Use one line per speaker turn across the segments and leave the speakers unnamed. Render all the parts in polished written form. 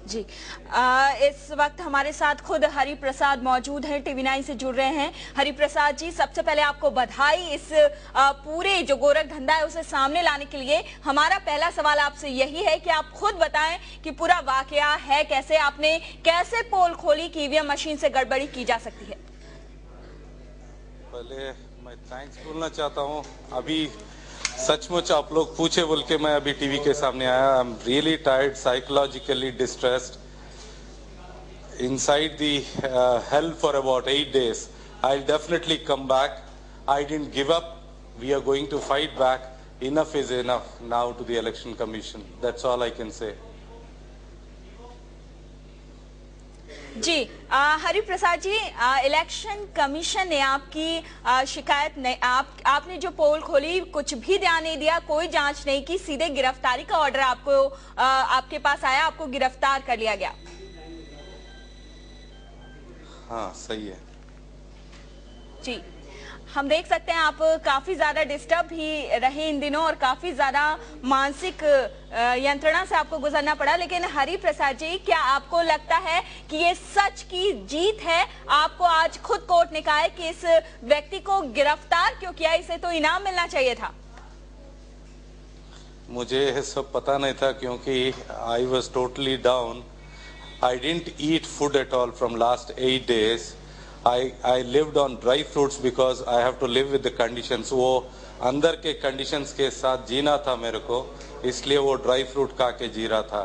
जी, इस वक्त हमारे साथ खुद हरि प्रसाद मौजूद हैं, टीवी9 से जुड़ रहे हैं। हरि प्रसाद जी, सबसे पहले आपको बधाई इस पूरे जो गोरख धंधा है उसे सामने लाने के लिए। हमारा पहला सवाल आपसे यही है कि आप खुद बताएं कि पूरा वाकया है कैसे, आपने कैसे पोल खोली कि ईवीएम मशीन से गड़बड़ी की जा सकती है।
पहले मैं थैंक्स बोलना चाहता हूँ। अभी सचमुच आप लोग पूछे बोल के मैं अभी टीवी के सामने आया। I am really tired, psychologically distressed, inside the hell for about 8 days. I'll definitely come back. I didn't give up. We are going to fight back. Enough is enough now to the Election Commission. That's all I can say.
जी, Hari Prasad ji, election commission ने आपकी शिकायत नहीं, आपने जो पोल खोली कुछ भी ध्यान नहीं दिया, कोई जांच नहीं की, सीधे गिरफ्तारी का ऑर्डर आपके पास आया, आपको गिरफ्तार कर लिया गया।
हाँ, सही है
जी। हम देख सकते हैं आप काफी ज्यादा डिस्टर्ब भी रहे इन दिनों और काफी ज्यादा मानसिक यंत्रणा से आपको गुजरना पड़ा। लेकिन हरि प्रसाद जी, क्या आपको लगता है कि ये सच की जीत है? आपको आज खुद कोर्ट ने कहा है कि इस व्यक्ति को गिरफ्तार क्यों किया, इसे तो इनाम मिलना चाहिए था।
मुझे यह सब पता नहीं था क्योंकि I was totally down. I didn't eat food at all from last 8 days. I lived on dry fruits because I have to live with the conditions. वो अंदर के conditions के साथ जीना था मेरे को, इसलिए वो dry fruit खा के जी रहा था।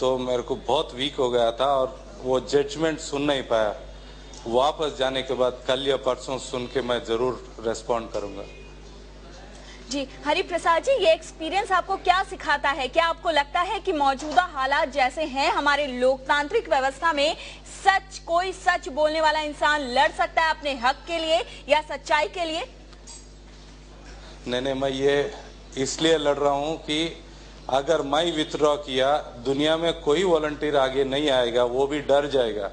तो मेरे को बहुत वीक हो गया था और वो जजमेंट सुन नहीं पाया। वापस जाने के बाद कल या परसों सुन के मैं जरूर रेस्पॉन्ड करूंगा।
जी, हरि प्रसाद जी, ये एक्सपीरियंस आपको क्या सिखाता है? क्या आपको लगता है कि मौजूदा हालात जैसे हैं हमारे लोकतांत्रिक व्यवस्था में कोई सच बोलने वाला इंसान लड़ सकता है अपने हक के लिए या सच्चाई के लिए?
नहीं, मैं ये इसलिए लड़ रहा हूँ कि अगर मैं विथड्रॉ किया, दुनिया में कोई वॉलंटियर आगे नहीं आएगा, वो भी डर जाएगा।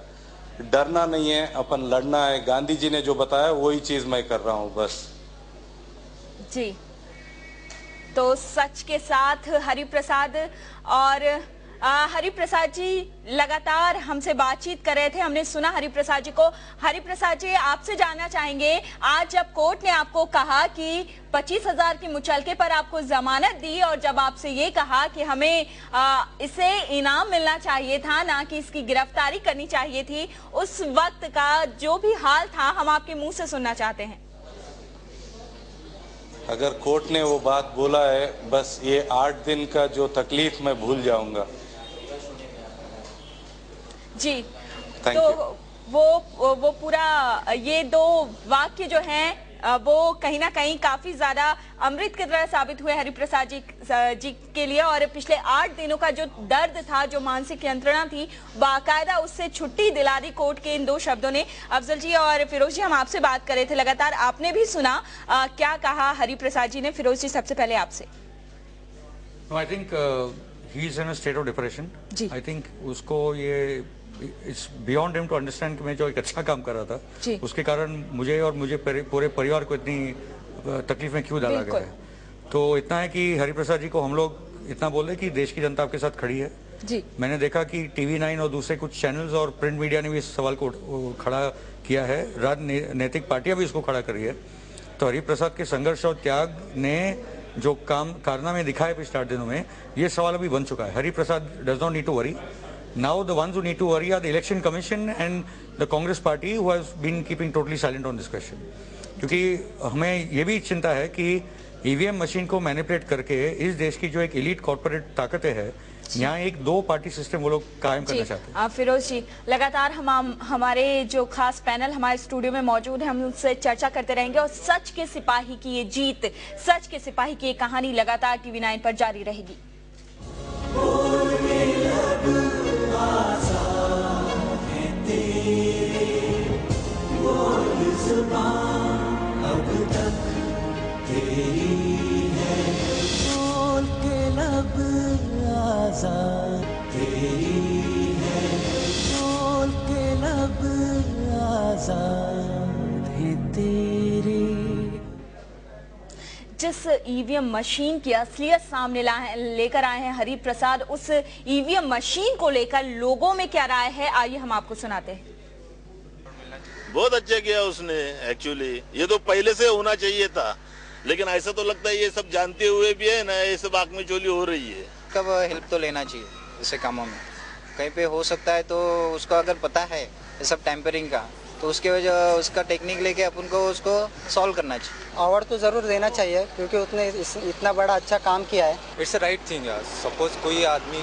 डरना नहीं है, अपन लड़ना है। गांधी जी ने जो बताया वही चीज मैं कर रहा हूँ बस।
जी, तो सच के साथ हरि प्रसाद। और हरि प्रसाद जी लगातार हमसे बातचीत कर रहे थे, हमने सुना हरि प्रसाद जी को। हरि प्रसाद जी, आपसे जानना चाहेंगे, आज जब कोर्ट ने आपको कहा कि 25,000 की मुचलके पर आपको जमानत दी और जब आपसे ये कहा कि हमें इसे इनाम मिलना चाहिए था, ना कि इसकी गिरफ्तारी करनी चाहिए थी, उस वक्त का जो भी हाल था हम आपके मुंह से सुनना चाहते हैं।
अगर कोर्ट ने वो बात बोला है, बस ये 8 दिन का जो तकलीफ मैं भूल जाऊंगा।
जी,
तो
वो पूरा ये दो वाक्य जो हैं वो कहीं ना कहीं काफी ज्यादा अमृत की तरह साबित हुए हरि प्रसाद जी के लिए। और पिछले 8 दिनों का जो दर्द था, जो मानसिक यंत्रणा थी, बाकायदा उससे छुट्टी दिला दी कोर्ट के इन 2 शब्दों ने। अफजल जी और फिरोज जी, हम आपसे बात कर रहे थे, लगातार आपने भी सुना क्या कहा हरि प्रसाद जी ने। फिरोज जी, सबसे पहले आपसे।
I think he is in a state of depression. I think उसको ये it's beyond him to understand कि मैं जो एक अच्छा काम कर रहा था उसके कारण मुझे पूरे परिवार को इतनी तकलीफ में क्यों डाला गया है। तो इतना है कि हरि प्रसाद जी को हम लोग इतना बोल रहे कि देश की जनता आपके साथ खड़ी है। जी, मैंने देखा कि टीवी9 और दूसरे कुछ चैनल्स और प्रिंट मीडिया ने भी इस सवाल को खड़ा किया है, राजनीतिक पार्टियां भी इसको खड़ा करी है। तो हरि प्रसाद के संघर्ष और त्याग ने जो कारनामे दिखाए पिछले 8 दिनों में, ये सवाल अभी बन चुका है। Hari Prasad does not need to worry. Now the ones who need to worry are the Election Commission and the Congress Party who has been keeping totally silent on this question. क्योंकि हमें ये भी चिंता है कि ईवीएम मशीन को manipulate करके इस देश की जो एक एलीट कॉर्पोरेट ताकतें हैं, यहाँ एक 2 पार्टी सिस्टम वो लोग कायम करना चाहते हैं।
फिरोज जी, लगातार हमारे जो खास पैनल हमारे स्टूडियो में मौजूद है, हम उनसे चर्चा करते रहेंगे और सच के सिपाही की ये जीत, सच के सिपाही की ये कहानी लगातार टीवी9 पर जारी रहेगी।
अब तक तेरी है, बोल के लब आज़ाद तेरी है, बोल के लब आज़ाद है तेरी।
जिस जिस ईवीएम मशीन की असलियत सामने लेकर आए हैं हरि प्रसाद, उस ईवीएम मशीन को लेकर लोगों में क्या राय है, आइए हम आपको सुनाते हैं।
बहुत अच्छा किया उसने। एक्चुअली ये तो पहले से होना चाहिए था, लेकिन ऐसा तो लगता है ये सब जानते हुए भी है ना, ये सब आंख में चोली हो रही है।
कब हेल्प तो लेना चाहिए ऐसे कामों में, कहीं पे हो सकता है तो उसको अगर पता है ये सब टेम्परिंग का, तो उसके वजह उसका टेक्निक लेके अपन को उसको सॉल्व करना चाहिए।
अवार्ड तो ज़रूर देना चाहिए क्योंकि उसने इतना बड़ा अच्छा काम किया है।
इट्स राइट थिंग यार। सपोज कोई आदमी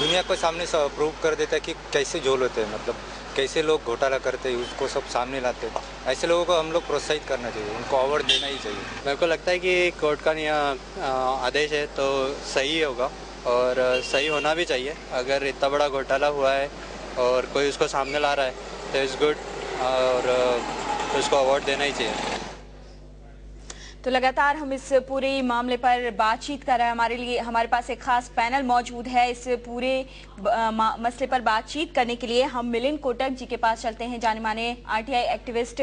दुनिया को सामने प्रूव कर देता है कि कैसे झोल होते हैं, मतलब कैसे लोग घोटाला करते हैं, उसको सब सामने लाते हैं। ऐसे लोगों को हम लोग प्रोत्साहित करना चाहिए, उनको अवार्ड देना ही चाहिए।
मेरे को लगता है कि कोर्ट का आदेश है तो सही होगा और सही होना भी चाहिए। अगर इतना बड़ा घोटाला हुआ है और कोई उसको सामने ला रहा है तो इट्स गुड और उसको अवार्ड देना ही चाहिए।
तो लगातार हम इस पूरे मामले पर बातचीत कर रहे हैं। हमारे पास एक खास पैनल मौजूद है। इस पूरे मसले पर बातचीत करने के लिए हम मिलिंद कोटक जी के पास चलते हैं, जाने माने आरटीआई एक्टिविस्ट।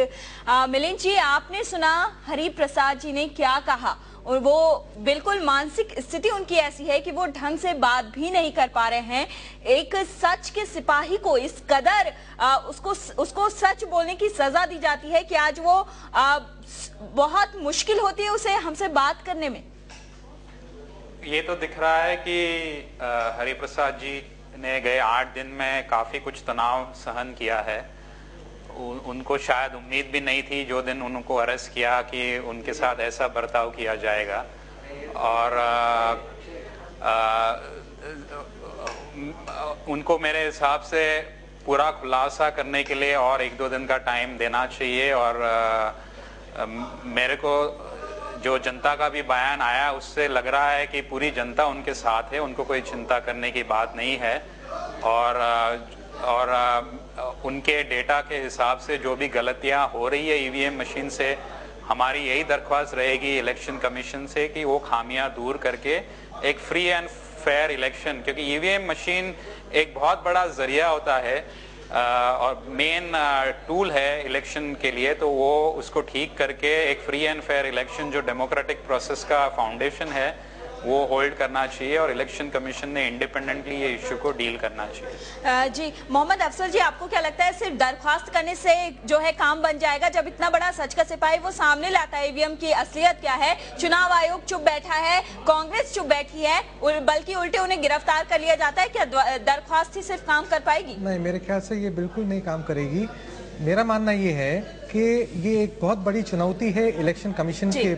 मिलिंद जी, आपने सुना हरि प्रसाद जी ने क्या कहा, और वो बिल्कुल मानसिक स्थिति उनकी ऐसी है कि वो ढंग से बात भी नहीं कर पा रहे हैं। एक सच के सिपाही को इस कदर उसको सच बोलने की सजा दी जाती है कि आज वो बहुत मुश्किल होती है उसे हमसे बात करने में।
ये तो दिख रहा है कि हरि प्रसाद जी ने गए 8 दिन में काफी कुछ तनाव सहन किया है। उनको शायद उम्मीद भी नहीं थी जो दिन उनको अरेस्ट किया कि उनके साथ ऐसा बर्ताव किया जाएगा। और उनको मेरे हिसाब से पूरा खुलासा करने के लिए और 1-2 दिन का टाइम देना चाहिए। और मेरे को जो जनता का भी बयान आया उससे लग रहा है कि पूरी जनता उनके साथ है, उनको कोई चिंता करने की बात नहीं है। और उनके डेटा के हिसाब से जो भी गलतियां हो रही है ईवीएम मशीन से, हमारी यही दरख्वास्त रहेगी इलेक्शन कमीशन से कि वो खामियां दूर करके एक फ्री एंड फेयर इलेक्शन, क्योंकि ईवीएम मशीन एक बहुत बड़ा जरिया होता है और मेन टूल है इलेक्शन के लिए, तो वो उसको ठीक करके एक फ्री एंड फेयर इलेक्शन जो डेमोक्रेटिक प्रोसेस का फाउंडेशन है वो होल्ड करना चाहिए और इलेक्शन कमीशन ने इंडिपेंडेंटली ये इश्यू को डील करना चाहिए।
जी मोहम्मद अफसर जी, आपको क्या लगता है सिर्फ दरख्वास्त करने से जो है काम बन जाएगा? जब इतना बड़ा सच का सिपाही वो सामने लाता है ईवीएम की असलियत क्या है, चुनाव आयोग चुप बैठा है, कांग्रेस चुप बैठी है, बल्कि उल्टे उन्हें गिरफ्तार कर लिया जाता है, क्या दरख्वास्त ही सिर्फ काम कर पाएगी?
नहीं, मेरे ख्याल से ये बिल्कुल नहीं काम करेगी। मेरा मानना ये है कि ये एक बहुत बड़ी चुनौती है इलेक्शन कमीशन के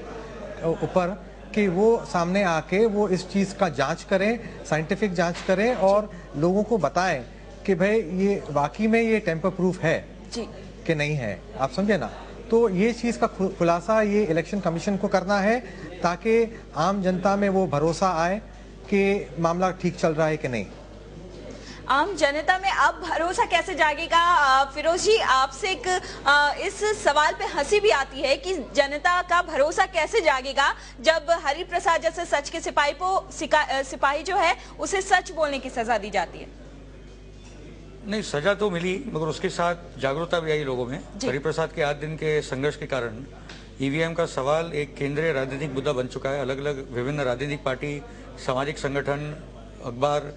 ऊपर कि वो सामने आके वो इस चीज का जांच करें, साइंटिफिक जांच करें और लोगों को बताएं कि भाई ये वाकई में ये टेम्पर प्रूफ है कि नहीं है। आप समझे ना? तो ये चीज का खुलासा ये इलेक्शन कमीशन को करना है ताकि आम जनता में वो भरोसा आए कि मामला ठीक चल रहा है कि नहीं।
आम जनता में अब भरोसा कैसे जागेगा? फिरोज जी, आपसे एक इस सवाल पे हंसी भी आती है कि जनता का भरोसा कैसे जागेगा जब हरि प्रसाद जैसे सच के सिपाही जो है उसे सच बोलने की सजा दी जाती है?
नहीं, सजा तो मिली मगर उसके साथ जागरूकता भी आई लोगों में। हरि प्रसाद के 8 दिन के संघर्ष के कारण ईवीएम का सवाल एक केंद्रीय राजनीतिक मुद्दा बन चुका है। अलग अलग विभिन्न राजनीतिक पार्टी, सामाजिक संगठन, अखबार,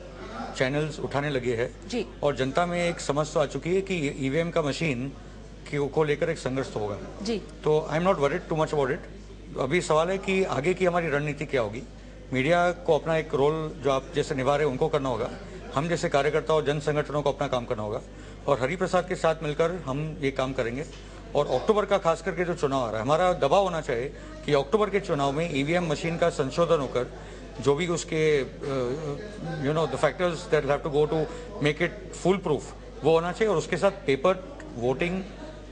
चैनल्स उठाने लगे हैं और जनता में एक समझ तो आ चुकी है कि ईवीएम का मशीन को लेकर एक संघर्ष तो होगा जी। तो I am not worried too much about it. अभी सवाल है कि आगे की हमारी रणनीति क्या होगी। मीडिया को अपना एक रोल जो आप जैसे निभा रहे हैं उनको करना होगा, हम जैसे कार्यकर्ता और जन संगठनों को अपना काम करना होगा और हरि प्रसाद के साथ मिलकर हम ये काम करेंगे। और अक्टूबर का खास करके जो चुनाव आ रहा है, हमारा दबाव होना चाहिए कि अक्टूबर के चुनाव में ईवीएम मशीन का संशोधन होकर जो भी उसके the factors that have to go to make it full proof वो होना चाहिए और उसके साथ पेपर वोटिंग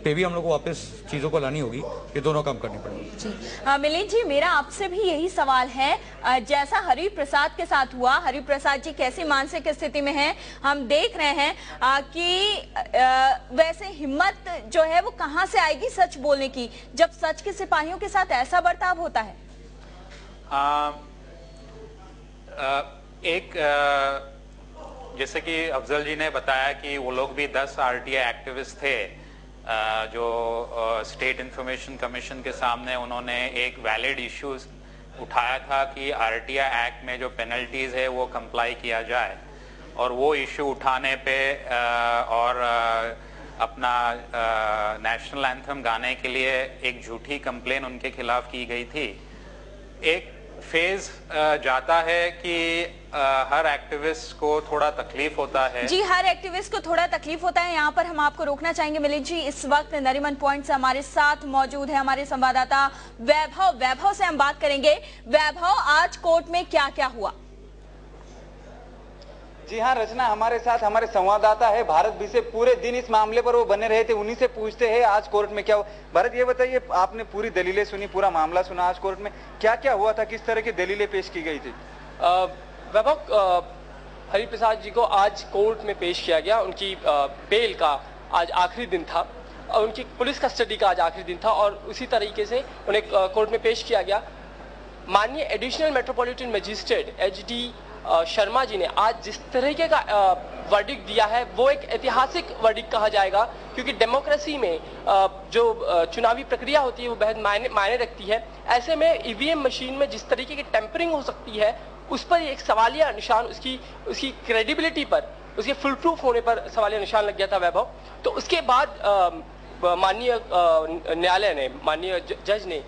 पे भी हम लोग को वापस चीजों को लानी होगी। ये दोनों काम करने पड़ेंगे
जी। मिलिंद जी, मेरा आपसे भी यही सवाल है, जैसा हरि प्रसाद के साथ हुआ, हरि प्रसाद जी कैसी मानसिक स्थिति में हैं हम देख रहे हैं कि वैसे हिम्मत जो है वो कहां से आएगी सच बोलने की जब सच के सिपाहियों के साथ ऐसा बर्ताव होता है?
जैसे कि अफजल जी ने बताया कि वो लोग भी 10 आरटीआई एक्टिविस्ट थे जो स्टेट इंफॉर्मेशन कमीशन के सामने उन्होंने एक वैलिड इश्यूज उठाया था कि आरटीआई एक्ट में जो पेनल्टीज है वो कंप्लाई किया जाए, और वो इशू उठाने पे और अपना नेशनल एंथम गाने के लिए एक झूठी कंप्लेन उनके खिलाफ की गई थी। एक फेज जाता है कि हर एक्टिविस्ट को थोड़ा तकलीफ होता है।
जी, हर एक्टिविस्ट को थोड़ा तकलीफ होता है। यहाँ पर हम आपको रोकना चाहेंगे मिलिंद जी। इस वक्त नरीमन पॉइंट से हमारे साथ मौजूद है हमारे संवाददाता वैभव से हम बात करेंगे। वैभव, आज कोर्ट में क्या क्या हुआ?
जी हाँ रचना, हमारे साथ हमारे संवाददाता है भारत भी से। पूरे दिन इस मामले पर वो बने रहे थे, उन्हीं से पूछते हैं आज कोर्ट में क्या हुआ। भारत, ये बताइए, आपने पूरी दलीलें सुनी, पूरा मामला सुना, आज कोर्ट में क्या क्या हुआ था, किस तरह की दलीलें पेश की गई थी?
वैभव, हरिप्रसाद जी को आज कोर्ट में पेश किया गया। उनकी बेल का आज आखिरी दिन था, उनकी पुलिस कस्टडी का आज आखिरी दिन था, और उसी तरीके से उन्हें कोर्ट में पेश किया गया। माननीय additional metropolitan magistrate HD Sharma ji ने आज जिस तरीके का वर्डिक्ट दिया है वो एक ऐतिहासिक वर्डिक्ट कहा जाएगा, क्योंकि डेमोक्रेसी में जो चुनावी प्रक्रिया होती है वो बेहद मायने रखती है। ऐसे में EVM मशीन में जिस तरीके की टेम्परिंग हो सकती है उस पर एक सवालिया निशान, उसकी क्रेडिबिलिटी पर, उसके फुल प्रूफ होने पर सवालिया निशान लग गया था वैभव। तो उसके बाद माननीय न्यायालय ने, माननीय जज ने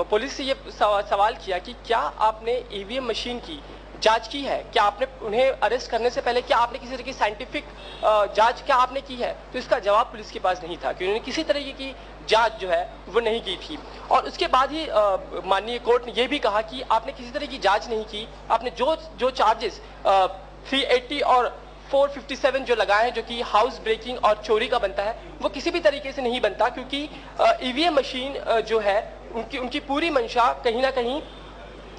पुलिस से ये सवाल किया कि क्या आपने EVM मशीन की जांच की है, क्या आपने उन्हें अरेस्ट करने से पहले क्या आपने किसी तरह की साइंटिफिक जांच क्या आपने की है? तो इसका जवाब पुलिस के पास नहीं था कि उन्होंने किसी तरीके की जांच जो है वो नहीं की थी। और उसके बाद ही माननीय कोर्ट ने यह भी कहा कि आपने किसी तरह की जांच नहीं की, आपने जो चार्जेस 380 और 457 जो लगाए हैं, जो कि हाउस ब्रेकिंग और चोरी का बनता है, वो किसी भी तरीके से नहीं बनता, क्योंकि EVM मशीन जो है उनकी पूरी मंशा कहीं ना कहीं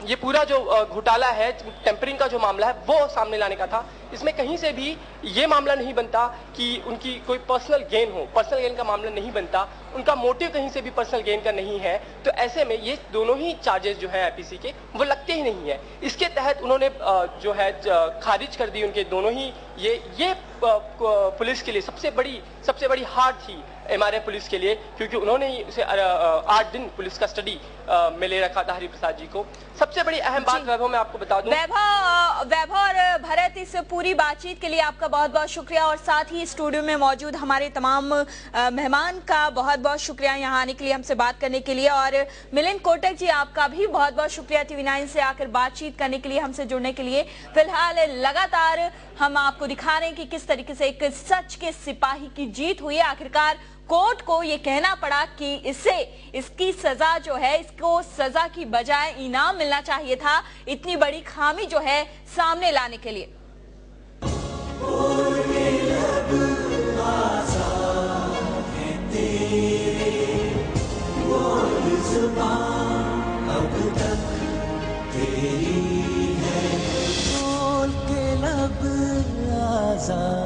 ये पूरा जो घोटाला है, टेम्परिंग का जो मामला है, वो सामने लाने का था। इसमें कहीं से भी ये मामला नहीं बनता कि उनकी कोई पर्सनल गेन हो, पर्सनल गेन का मामला नहीं बनता, उनका मोटिव कहीं से भी पर्सनल गेन का नहीं है। तो ऐसे में ये दोनों ही चार्जेस जो है IPC के वो लगते ही नहीं है। इसके तहत उन्होंने जो है खारिज कर दी उनके दोनों ही। ये पुलिस के लिए सबसे बड़ी हार थी MRA पुलिस के लिए, क्योंकि उन्होंने ही उसे 8 दिन पुलिस कस्टडी में ले रखा था हरिप्रसाद जी को। सबसे बड़ी अहम बात वैभव मैं आपको बता दूं।
वैभव और भरत, इस पूरी बातचीत के लिए आपका बहुत बहुत शुक्रिया, और साथ ही स्टूडियो में मौजूद हमारे तमाम मेहमान का बहुत बहुत शुक्रिया यहाँ आने के लिए, हमसे बात करने के लिए। और मिलिंद कोटक जी, आपका भी बहुत बहुत शुक्रिया TV9 से आकर बातचीत करने के लिए, हमसे जुड़ने के लिए। फिलहाल लगातार हम आपको दिखा रहे हैं कि किस तरीके से एक सच के सिपाही की जीत हुई है। आखिरकार कोर्ट को ये कहना पड़ा कि इसकी सजा जो है, इसको सजा की बजाय इनाम मिलना चाहिए था, इतनी बड़ी खामी जो है सामने लाने के लिए।
बोल के लब आज़ाद